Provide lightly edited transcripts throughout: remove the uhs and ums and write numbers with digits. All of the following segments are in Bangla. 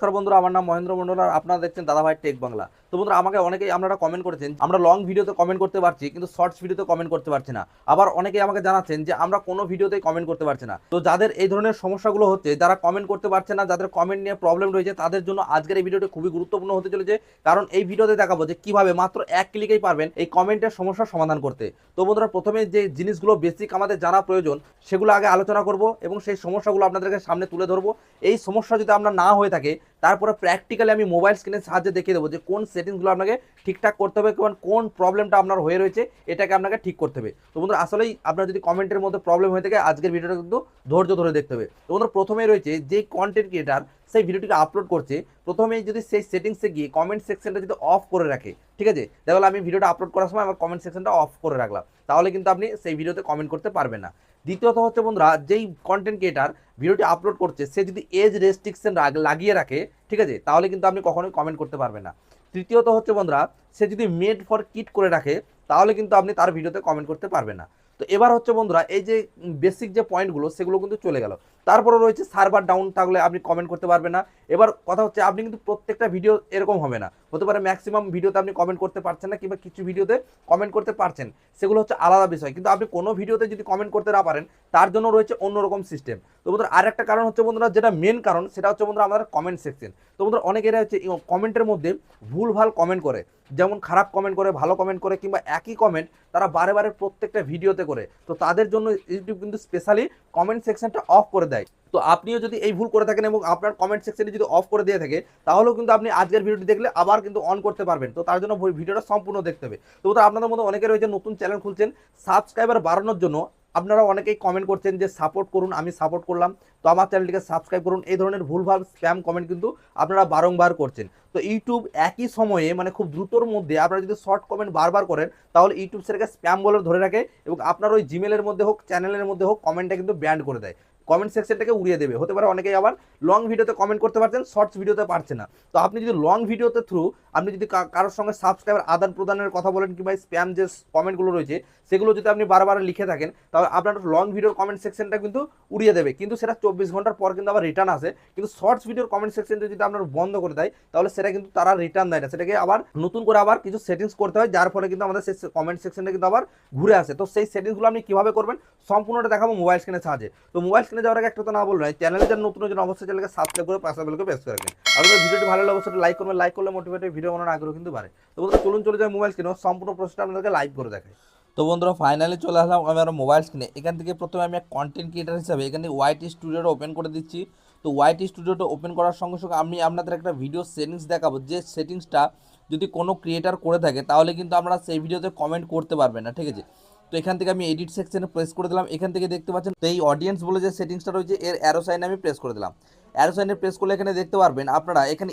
নমস্কার বন্ধুরা, আমার নাম মহেন্দ্র মন্ডল আর আপনারা দেখছেন দাদাভাই টেক বাংলা। তো বন্ধুরা, আমাকে অনেকেই আপনারা কমেন্ট করেছেন আমরা লং ভিডিওতে কমেন্ট করতে পারছি কিন্তু শর্টস ভিডিওতে কমেন্ট করতে পারছি না। আবার অনেকেই আমাকে জানাচ্ছেন যে আমরা কোনো ভিডিওতেই কমেন্ট করতে পারছি না। তো যাদের এই ধরনের সমস্যাগুলো হচ্ছে, যারা কমেন্ট করতে পারছে না, যাদের কমেন্ট নিয়ে প্রবলেম রয়েছে, তাদের জন্য আজকের এই ভিডিওটি খুবই গুরুত্বপূর্ণ হতে চলেছে। কারণ এই ভিডিওতে দেখাবো যে কিভাবে মাত্র এক ক্লিকেই পারবেন এই কমেন্টের সমস্যার সমাধান করতে। তো বন্ধুরা, প্রথমে যে জিনিসগুলো বেসিক আমাদের জানা প্রয়োজন সেগুলো আগে আলোচনা করব এবং সেই সমস্যাগুলো আপনাদেরকে সামনে তুলে ধরবো। এই সমস্যা যদি আপনার না হয়ে থাকে, তারপরে প্র্যাকটিক্যালি আমি মোবাইল স্ক্রিনের সাহায্যে দেখিয়ে দেবো যে কোন সেটিংসগুলো আপনাকে ঠিকঠাক করতে হবে, কোন প্রবলেমটা আপনার হয়ে রয়েছে এটাকে আপনাকে ঠিক করতে হবে। তো বন্ধুরা, আসলেই আপনার যদি কমেন্টের মধ্যে প্রবলেম হয়ে থাকে, আজকের ভিডিওটা কিন্তু ধৈর্য ধরে দেখতে হবে। তো বন্ধুরা, প্রথমেই রয়েছে যে কন্টেন্ট ক্রিয়েটার সেই ভিডিওটিকে আপলোড করছে, প্রথমেই যদি সেই সেটিংসে গিয়ে কমেন্ট সেকশনটা যদি অফ করে রাখে, ঠিক আছে, দেখো আমি ভিডিওটা আপলোড করার সময় আমার কমেন্ট সেকশনটা অফ করে রাখলাম, তাহলে কিন্তু আপনি সেই ভিডিওতে কমেন্ট করতে পারবেন না। দ্বিতীয়ত হচ্ছে বন্ধুরা, যেই কন্টেন্ট ক্রিয়েটার ভিডিওটি আপলোড করছে সে যদি এজ রেস্ট্রিকশন লাগিয়ে রাখে, ঠিক আছে, তাহলে কিন্তু আপনি কখনোই কমেন্ট করতে পারবেন না। তৃতীয়ত হচ্ছে বন্ধুরা, সে যদি মেড ফর কিট করে রাখে, তাহলে কিন্তু আপনি তার ভিডিওতে কমেন্ট করতে পারবেন না। তো এবার হচ্ছে বন্ধুরা, এই যে বেসিক যে পয়েন্টগুলো সেগুলো কিন্তু চলে গেল। তারপরে রয়েছে সার্ভার ডাউন থাকলে আপনি কমেন্ট করতে পারবেন না। এবার কথা হচ্ছে, আপনি কিন্তু প্রত্যেকটা ভিডিও এরকম হবে না, হতে পারে ম্যাক্সিমাম ভিডিওতে আপনি কমেন্ট করতে পারছেন না, কিংবা কিছু ভিডিওতে কমেন্ট করতে পারছেন, সেগুলো হচ্ছে আলাদা বিষয়। কিন্তু আপনি কোনো ভিডিওতে যদি কমেন্ট করতে না পারেন, তার জন্য রয়েছে অন্যরকম সিস্টেম। তো বন্ধুরা, আর একটা কারণ হচ্ছে বন্ধুরা, যেটা মেন কারণ সেটা হচ্ছে বন্ধুরা আমাদের কমেন্ট সেকশন। তো বন্ধুরা, অনেকেরা হচ্ছে কমেন্টের মধ্যে ভুলভাল কমেন্ট করে, যেমন খারাপ কমেন্ট করে, ভালো কমেন্ট করে, কিংবা একই কমেন্ট তারা বারে বারে প্রত্যেকটা ভিডিওতে করে। তো তাদের জন্য ইউটিউব কিন্তু স্পেশালি কমেন্ট সেকশনটা অফ করে দেয়। তো আপনিও যদি এই ভুল করে থাকেন এবং আপনার কমেন্ট সেকশনে যদি অফ করে দিয়ে থাকে, তাহলেও কিন্তু আপনি আজকের ভিডিওটি দেখলে আবার কিন্তু অন করতে পারবেন। তো তার জন্য ভিডিওটা সম্পূর্ণ দেখতে হবে। তো আপনাদের মধ্যে অনেকে রয়েছে নতুন চ্যানেল খুলছেন, সাবস্ক্রাইবার বাড়ানোর জন্য আপনারা অনেকেই কমেন্ট করছেন যে সাপোর্ট করুন, আমি সাপোর্ট করলাম, তো আমার চ্যানেলটিকে সাবস্ক্রাইব করুন। এই ধরনের ভুলভাল স্প্যাম কমেন্ট কিন্তু আপনারা বারংবার করছেন। তো ইউটিউব একই সময়ে মানে খুব দ্রুতর মধ্যে আপনারা যদি শর্ট কমেন্ট বারবার করেন, তাহলে ইউটিউব সেটাকে স্প্যাম বলে ধরে রাখে এবং আপনার ওই জিমেলের মধ্যে হোক, চ্যানেলের মধ্যে হোক, কমেন্টটা কিন্তু ব্যান্ড করে দেয়, কমেন্ট সেকশনটাকে উড়িয়ে দেবে। হতে পারে অনেকেই আবার লং ভিডিওতে কমেন্ট করতে পারছেন, শর্টস ভিডিওতে পারছে না। তো আপনি যদি লং ভিডিওতে থ্রু আপনি যদি কারোর সঙ্গে সাবস্ক্রাইবার আদান প্রদানের কথা বলেন, কিংবা স্প্যাম যে কমেন্টগুলো রয়েছে সেগুলো যদি আপনি বারবার লিখে থাকেন, তাহলে আপনার লং ভিডিওর কমেন্ট সেকশনটা কিন্তু উড়িয়ে দেবে, কিন্তু সেটা 24 ঘন্টার পর কিন্তু আবার রিটার্ন আসে। কিন্তু শর্টস ভিডিওর কমেন্ট সেকশনটা যদি আপনার বন্ধ করে দেয়, তাহলে সেটা কিন্তু তারা রিটার্ন দেয় না, সেটাকে আবার নতুন করে আবার কিছু সেটিংস করতে হয়, যার ফলে কিন্তু আমাদের সেই কমেন্ট সেকশনটা কিন্তু আবার ঘুরে আসে। তো সেই সেটিংসগুলো আপনি কীভাবে করবেন সম্পূর্ণটা দেখাবো মোবাইল স্ক্রিনের সাহায্যে। তো মোবাইল স্ক্রিনে যাওয়ার আগে একটা তো না বলবেন, চ্যানেলে যারা নতুন জন্য অবশ্যই চ্যানেলকে সাবস্ক্রাইব করে পাশে বেলকে প্রেস করে রাখবেন। আপনাদের ভিডিওটি ভালো লাগলে অবশ্যই লাইক করবেন, লাইক করলে মোটিভেটেড ভিডিও বানানোর আগ্রহ কিন্তু বাড়ে। তো বন্ধুরা, চলুন চলে যায় মোবাইল স্ক্রিনে, সম্পূর্ণ প্রসেসটা আপনাদেরকে লাইভ করে দেখাই। তো বন্ধুরা, ফাইনালি চলে আসলাম আমি আমার মোবাইল স্ক্রিনে। এখান থেকে প্রথমে আমি এক কন্টেন্ট ক্রিয়েটার হিসাবে এখান থেকে ওয়াইটি স্টুডিওটা ওপেন করে দিচ্ছি। তো ওয়াইটি স্টুডিওটা ওপেন করার সঙ্গে সঙ্গে আমি আপনাদের একটা ভিডিও সেটিংস দেখাবো, যে সেটিংসটা যদি কোনো ক্রিয়েটার করে থাকে তাহলে কিন্তু আপনারা সেই ভিডিওতে কমেন্ট করতে পারবেন না, ঠিক আছে। তো এখান থেকে আমি এডিট সেকশনে প্রেস করে দিলাম। এখান থেকে দেখতে পাচ্ছেন এই অডিয়েন্স বলে যে সেটিংসটা রয়েছে, এর অ্যারো সাইনে আমি প্রেস করে দিলাম। অ্যারো সাইনে প্রেস করলে এখানে দেখতে পারবেন আপনারা, এখানে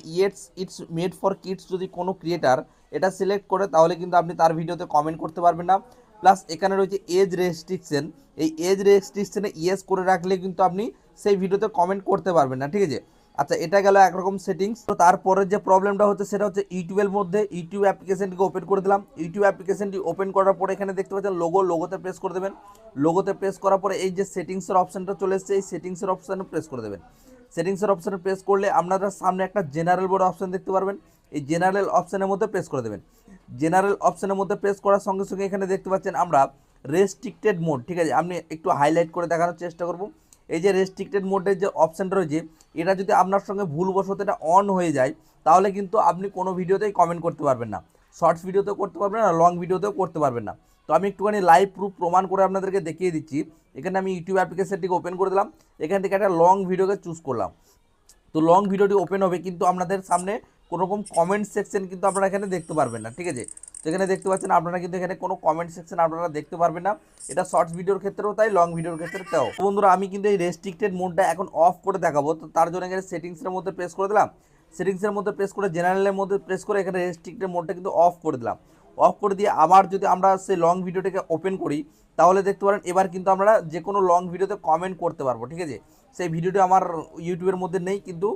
ইটস মেড ফর কিডস যদি কোনো ক্রিয়েটার এটা সিলেক্ট করে, তাহলে কিন্তু আপনি তার ভিডিওতে কমেন্ট করতে পারবেন না। প্লাস এখানে রয়েছে এজ রেস্ট্রিকশন, এই এজ রেস্ট্রিকশনে ইয়েস করে রাখলে কিন্তু আপনি সেই ভিডিওতে কমেন্ট করতে পারবেন না, ঠিক আছে। আচ্ছা, এটা গেল একরকম সেটিংস। তো তারপরে যে প্রবলেমটা হচ্ছে সেটা হচ্ছে ইউটিউবের মধ্যে ইউটিউব অ্যাপ্লিকেশনটিকে ওপেন করে দিলাম। ইউটিউব অ্যাপ্লিকেশনটি ওপেন করার পরে এখানে দেখতে পাচ্ছেন লোগোতে প্রেস করে দেবেন। লোগোতে প্রেস করার পরে এই যে সেটিংসের অপশানটা চলে এসেছে, এই সেটিংসের অপশানে প্রেস করে দেবেন। সেটিংসের অপশানে প্রেস করলে আপনারা সামনে একটা জেনারেল বড় অপশান দেখতে পারবেন, এই জেনারেল অপশানের মধ্যে প্রেস করে দেবেন। জেনারেল অপশানের মধ্যে প্রেস করার সঙ্গে সঙ্গে এখানে দেখতে পাচ্ছেন আমরা রেস্ট্রিক্টেড মোড, ঠিক আছে, আমি একটু হাইলাইট করে দেখানোর চেষ্টা করব। এই যে রেস্ট্রিক্টেড মোডের যে অপশানটা রয়েছে, এটা যদি আপনার সঙ্গে ভুলবশত এটা অন হয়ে যায়, তাহলে কিন্তু আপনি কোনো ভিডিওতেই কমেন্ট করতে পারবেন না, শর্টস ভিডিওতেও করতে পারবেন না, লং ভিডিওতেও করতে পারবেন না। তো আমি একটুখানি লাইভ প্রুফ প্রমাণ করে আপনাদেরকে দেখিয়ে দিচ্ছি। এখানে আমি ইউটিউব অ্যাপ্লিকেশনটিকে ওপেন করে দিলাম, এখান থেকে একটা লং ভিডিওকে চুজ করলাম। তো লং ভিডিওটি ওপেন হবে, কিন্তু আপনাদের সামনে কোনো রকম কমেন্ট সেকশন কিন্তু আপনারা এখানে দেখতে পারবেন না, ঠিক আছে। তো এখানে দেখতে পাচ্ছেন আপনারা কিন্তু এখানে কোনো কমেন্ট সেকশন আপনারা দেখতে পারবেন না। এটা শর্টস ভিডিওর ক্ষেত্রেও তাই, লং ভিডিওর ক্ষেত্রে তাও। বন্ধুরা, আমি কিন্তু এই রেস্ট্রিক্টেড মোডটা এখন অফ করে দেখাবো। তো তার জন্য এখানে সেটিংসের মধ্যে প্রেস করে দিলাম। সেটিংসের মধ্যে প্রেস করে জেনারেলের মধ্যে প্রেস করে এখানে রেস্ট্রিক্টেড মোডটা কিন্তু অফ করে দিলাম। অফ করে দিয়ে আবার যদি আমরা সেই লং ভিডিওটাকে ওপেন করি, তাহলে দেখতে পারেন এবার কিন্তু আমরা যে কোনো লং ভিডিওতে কমেন্ট করতে পারবো, ঠিক আছে। সেই ভিডিওটি আমার ইউটিউবের মধ্যে নেই, কিন্তু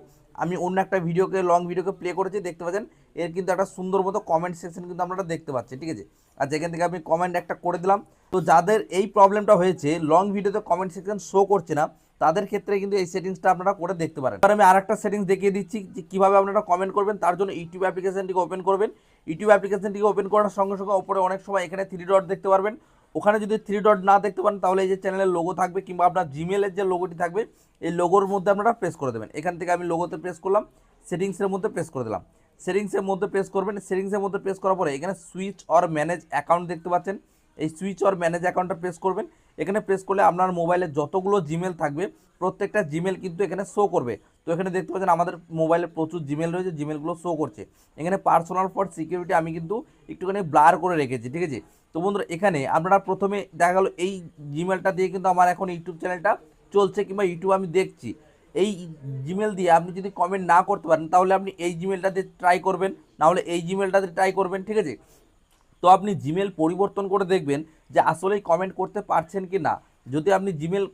আমি অন্য একটা ভিডিওকে লং ভিডিওকে প্লে করেছি, দেখতে পাচ্ছেন এর কিন্তু একটা সুন্দর মতো কমেন্ট সেকশন কিন্তু আপনারা দেখতে পাচ্ছেন, ঠিক আছে। আর যেখান থেকে আমি কমেন্ট একটা করে দিলাম। তো যাদের এই প্রবলেমটা হয়েছে লং ভিডিওতে কমেন্ট সেকশন শো করছে না, তাদের ক্ষেত্রে কিন্তু এই সেটিংসটা আপনারা করে দেখতে পারেন। এবার আমি আরেকটা সেটিংস দেখিয়ে দিচ্ছি যে কীভাবে আপনারা কমেন্ট করবেন। তার জন্য ইউটিউব অ্যাপ্লিকেশনটিকে ওপেন করবেন। ইউটিউব অ্যাপ্লিকেশনটিকে ওপেন করার সঙ্গে সঙ্গে ওপরে অনেক সময় এখানে 3 ডট দেখতে পারবেন। ওখানে যদি 3 ডট না দেখতে পারেন তাহলে এই যে চ্যানেলের লোগো থাকবে কিংবা আপনার জিমেলের যে লোগোটি থাকবে এই লোগোর মধ্যে আপনারা প্রেস করে দেবেন। এখান থেকে আমি লোগোতে প্রেস করলাম, সেটিংসের মধ্যে প্রেস করে দিলাম। সেটিংসের মধ্যে প্রেস করবেন। সেটিংসের মধ্যে প্রেস করার পরে এখানে সুইচ অর ম্যানেজ অ্যাকাউন্ট দেখতে পাচ্ছেন। এই সুইচ অর ম্যানেজ অ্যাকাউন্টটা প্রেস করবেন। এখানে প্রেস করলে আপনার মোবাইলে যতগুলো জিমেল থাকবে প্রত্যেকটা জিমেল কিন্তু এখানে শো করবে। তো এখানে দেখতে পাচ্ছেন আমাদের মোবাইলে প্রচুর জিমেল রয়েছে, জিমেলগুলো শো করছে। এখানে পার্সোনাল ফর সিকিউরিটি আমি কিন্তু একটুখানি ব্লার করে রেখেছি, ঠিক আছে। তো বন্ধুরা এখানে আপনারা প্রথমে দেখা গেল এই জিমেলটা দিয়ে কিন্তু আমার এখন ইউটিউব চ্যানেলটা চলছে কিংবা ইউটিউব আমি দেখছি। এই জিমেল দিয়ে আপনি যদি কমেন্ট না করতে পারেন তাহলে আপনি এই জিমেলটাতে ট্রাই করবেন, নাহলে এই জিমেলটাতে ট্রাই করবেন, ঠিক আছে। তো আপনি জিমেল পরিবর্তন করে দেখবেন যে আসলেই কমেন্ট করতে পারছেন কি না। যদি আপনি জিমেল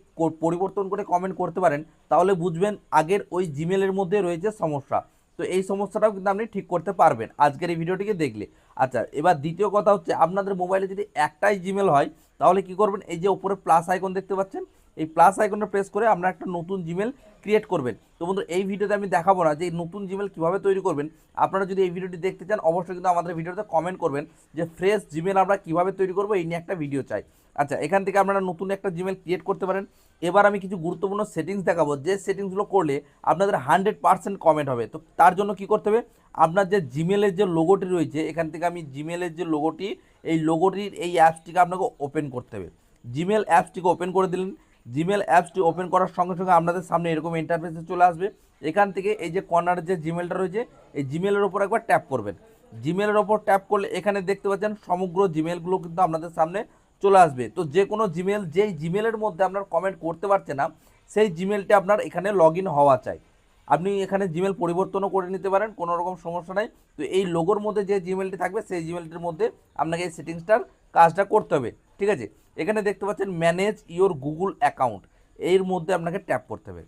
পরিবর্তন করে কমেন্ট করতে পারেন তাহলে বুঝবেন আগের ওই জিমেলের মধ্যে রয়েছে সমস্যা। তো এই সমস্যাটাও কিন্তু আপনি ঠিক করতে পারবেন আজকের এই ভিডিওটিকে দেখলে। আচ্ছা, এবার দ্বিতীয় কথা হচ্ছে আপনাদের মোবাইলে যদি একটাই জিমেল হয় তাহলে কি করবেন, এই যে উপরে প্লাস আইকন দেখতে পাচ্ছেন, এই প্লাস আইকনটা প্রেস করে আপনারা একটা নতুন জিমেল ক্রিয়েট করবেন। তো বন্ধু এই ভিডিওতে আমি দেখাবো না যে নতুন জিমেল কীভাবে তৈরি করবেন। আপনারা যদি এই ভিডিওটি দেখতে চান অবশ্যই কিন্তু আমাদের ভিডিওতে কমেন্ট করবেন যে ফ্রেশ জিমেল আমরা কীভাবে তৈরি করবো, এই নিয়ে একটা ভিডিও চাই। আচ্ছা, এখান থেকে আপনারা নতুন একটা জিমেল ক্রিয়েট করতে পারেন। এবার আমি কিছু গুরুত্বপূর্ণ সেটিংস দেখাবো যে সেটিংসগুলো করলে আপনাদের 100% কমেন্ট হবে। তো তার জন্য কি করতে হবে, আপনার যে জিমেলের যে লোগোটি রয়েছে এখান থেকে আমি জিমেলের যে লোগোটি, এই লোগোটির এই অ্যাপসটিকে আপনাকে ওপেন করতে হবে। জিমেল অ্যাপসটিকে ওপেন করে দিলেন। জিমেল অ্যাপসটি ওপেন করার সঙ্গে সঙ্গে আপনাদের সামনে এরকম ইন্টারফেসে চলে আসবে। এখান থেকে এই যে কর্নারের যে জিমেলটা রয়েছে এই জিমেলের ওপর একবার ট্যাপ করবেন। জিমেলের ওপর ট্যাপ করলে এখানে দেখতে পাচ্ছেন সমগ্র জিমেলগুলো কিন্তু আপনাদের সামনে চলে আসবে। তো যে কোনো জিমেল, যেই জিমেলের মধ্যে আপনার কমেন্ট করতে পারছে না সেই জিমেলটি আপনার এখানে লগ ইন হওয়া চাই। আপনি এখানে জিমেল পরিবর্তনও করে নিতে পারেন, কোনো রকম সমস্যা নাই। তো এই লোগোর মধ্যে যে জিমেলটি থাকবে সেই জিমেলটির মধ্যে আপনাকে এই সেটিংসটার কাজটা করতে হবে, ঠিক আছে। এখানে দেখতে পাচ্ছেন ম্যানেজ ইওর গুগল অ্যাকাউন্ট, এর মধ্যে আপনাকে ট্যাপ করতে হবে।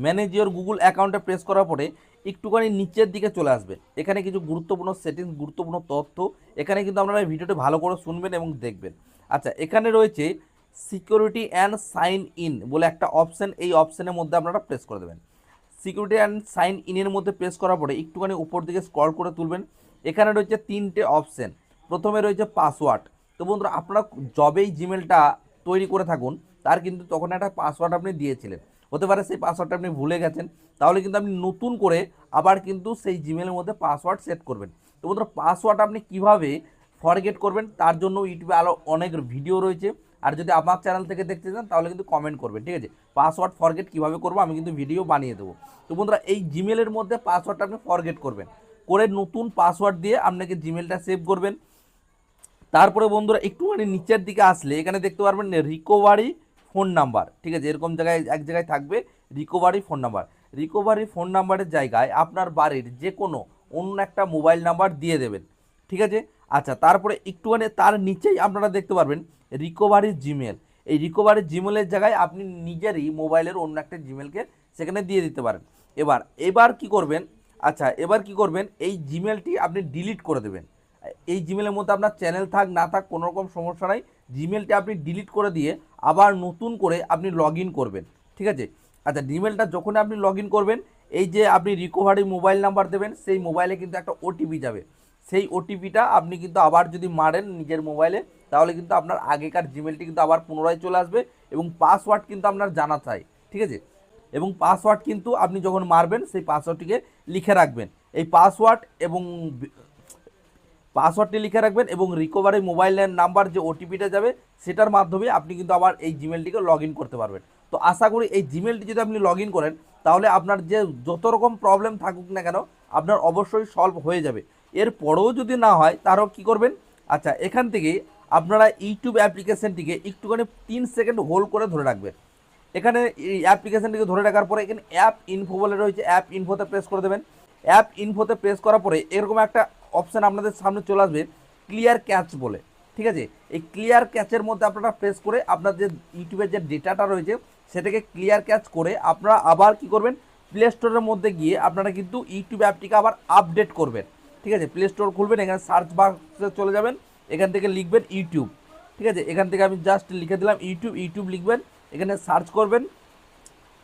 ম্যানেজ ইওর গুগল অ্যাকাউন্টে প্রেস করার পরে একটুখানি নিচের দিকে চলে আসবে। এখানে কিছু গুরুত্বপূর্ণ সেটিংস, গুরুত্বপূর্ণ তথ্য এখানে কিন্তু আপনারা ভিডিওটি ভালো করে শুনবেন এবং দেখবেন। আচ্ছা, এখানে রয়েছে সিকিউরিটি অ্যান্ড সাইন ইন বলে একটা অপশান, এই অপশানের মধ্যে আপনারা প্রেস করে দেবেন। সিকিউরিটি অ্যান্ড সাইন ইনের মধ্যে প্রেস করার পরে একটুখানি উপর দিকে স্ক্রল করে তুলবেন। এখানে রয়েছে 3টে অপশান। প্রথমে রয়েছে পাসওয়ার্ড। তো বন্ধুরা আপনারা যবেই জিমেলটা তৈরি করে থাকুন তার কিন্তু তখন একটা পাসওয়ার্ড আপনি দিয়েছিলেন, হতে পারে সেই পাসওয়ার্ডটা আপনি ভুলে গেছেন, তাহলে কিন্তু আপনি নতুন করে আবার কিন্তু সেই জিমেলের মধ্যে পাসওয়ার্ড সেট করবেন। তো বন্ধুরা পাসওয়ার্ড আপনি কিভাবে ফরগেট করবেন তার জন্য ইউটিউবে আরও অনেক ভিডিও রয়েছে। আর যদি আমার চ্যানেল থেকে দেখতে চান তাহলে কিন্তু কমেন্ট করবেন, ঠিক আছে। পাসওয়ার্ড ফরগেট কীভাবে করবো আমি কিন্তু ভিডিও বানিয়ে দেবো। তো বন্ধুরা এই জিমেলের মধ্যে পাসওয়ার্ডটা আপনি ফরগেট করবেন, করে নতুন পাসওয়ার্ড দিয়ে আপনাকে জিমেলটা সেভ করবেন। তারপরে বন্ধুরা একটুখানি নিচের দিকে আসলে এখানে দেখতে পারবেন রিকভারি ফোন নাম্বার, ঠিক আছে। এরকম জায়গায় এক জায়গায় থাকবে recovery phone number. Recovery phone নাম্বারের জায়গায় আপনার বাড়ির যে কোনো অন্য একটা মোবাইল নাম্বার দিয়ে দেবেন, ঠিক আছে। আচ্ছা, তারপরে একটুখানি তার নিচেই আপনারা দেখতে পারবেন রিকভারি জিমেল। এই রিকভারি জিমেলের জায়গায় আপনি নিজেরই মোবাইলের অন্য একটা জিমেলকে সেখানে দিয়ে দিতে পারেন। এবার কি করবেন, আচ্ছা এবার কি করবেন, এই জিমেলটি আপনি ডিলিট করে দেবেন। এই জিমেলের মধ্যে আপনার চ্যানেল থাক না থাক কোনো রকম সমস্যা নাই, জিমেলটা আপনি ডিলিট করে দিয়ে আবার নতুন করে আপনি লগ ইন করবেন, ঠিক আছে। আচ্ছা, জিমেলটা যখন আপনি লগ ইন করবেন এই যে আপনি রিকভারি মোবাইল নাম্বার দেবেন সেই মোবাইলে কিন্তু একটা ওটিপি যাবে। সেই ওটিপিটা আপনি কিন্তু আবার যদি মারেন নিজের মোবাইলে তাহলে কিন্তু আপনার আগেকার জিমেলটি কিন্তু আবার পুনরায় চলে আসবে এবং পাসওয়ার্ড কিন্তু আপনার জানা চাই, ঠিক আছে। এবং পাসওয়ার্ড কিন্তু আপনি যখন মারবেন সেই পাসওয়ার্ডটিকে লিখে রাখবেন। এই পাসওয়ার্ডটি লিখে রাখবেন এবং রিকভারি মোবাইলের নাম্বার যে ওটিপিটা যাবে সেটার মাধ্যমে আপনি কিন্তু আবার এই জিমেলটিকে লগ ইন করতে পারবেন। তো আশা করি এই জিমেলটি যদি আপনি লগ ইন করেন তাহলে আপনার যে যত রকম প্রবলেম থাকুক না কেন আপনার অবশ্যই সলভ হয়ে যাবে। এরপরেও যদি না হয় তারও কি করবেন, আচ্ছা এখান থেকে আপনারা ইউটিউব অ্যাপ্লিকেশনটিকে একটুখানি 3 সেকেন্ড হোল্ড করে ধরে রাখবেন। এখানে এই অ্যাপ্লিকেশনটিকে ধরে রাখার পরে এখানে অ্যাপ ইনফো বলে রয়েছে, অ্যাপ ইনফোতে প্রেস করে দেবেন। অ্যাপ ইনফোতে প্রেস করার পরে এরকম একটা অপশান আপনাদের সামনে চলে আসবে ক্লিয়ার ক্যাচ বলে, ঠিক আছে। এই ক্লিয়ার ক্যাচের মধ্যে আপনারা প্রেস করে আপনার যে ইউটিউবের যে ডেটাটা রয়েছে সেটাকে ক্লিয়ার ক্যাচ করে আপনারা আবার কি করবেন, প্লে স্টোরের মধ্যে গিয়ে আপনারা কিন্তু ইউটিউব অ্যাপটিকে আবার আপডেট করবেন, ঠিক আছে। প্লে স্টোর খুলবেন, এখানে সার্চ বাক্সে চলে যাবেন, এখান থেকে লিখবেন ইউটিউব, ঠিক আছে। এখান থেকে আমি জাস্ট লিখে দিলাম ইউটিউব লিখবেন, এখানে সার্চ করবেন।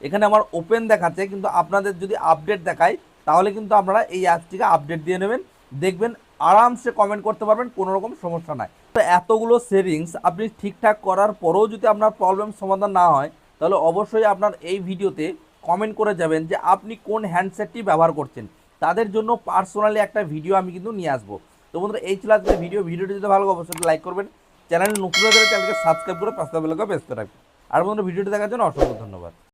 এখানে আমার ওপেন দেখাচ্ছে, কিন্তু আপনাদের যদি আপডেট দেখায় তাহলে কিন্তু আপনারা এই অ্যাপসটিকে আপডেট দিয়ে নেবেন, দেখবেন আরামসে কমেন্ট করতে পারবেন, কোনো রকম সমস্যা নাই। তো এতগুলো সেটিংস আপনি ঠিকঠাক করার পরেও যদি আপনার প্রবলেম সমাধান না হয়, তাহলে অবশ্যই আপনার এই ভিডিওতে কমেন্ট করে যাবেন যে আপনি কোন হ্যান্ডসেটটি ব্যবহার করছেন। তাদের জন্য পার্সোনালি একটা ভিডিও আমি কিন্তু নিয়ে আসবো। তো বন্ধুরা, এই ছিল আজকের ভিডিওটি যদি ভালো লাগে অবশ্যই লাইক করবেন, চ্যানেল নতুন হলে চ্যানেলকে সাবস্ক্রাইব করে পাশে বেল আইকনটা প্রেস করে রাখবেন। আর বন্ধুরা, ভিডিওটি দেখার জন্য অসংখ্য ধন্যবাদ।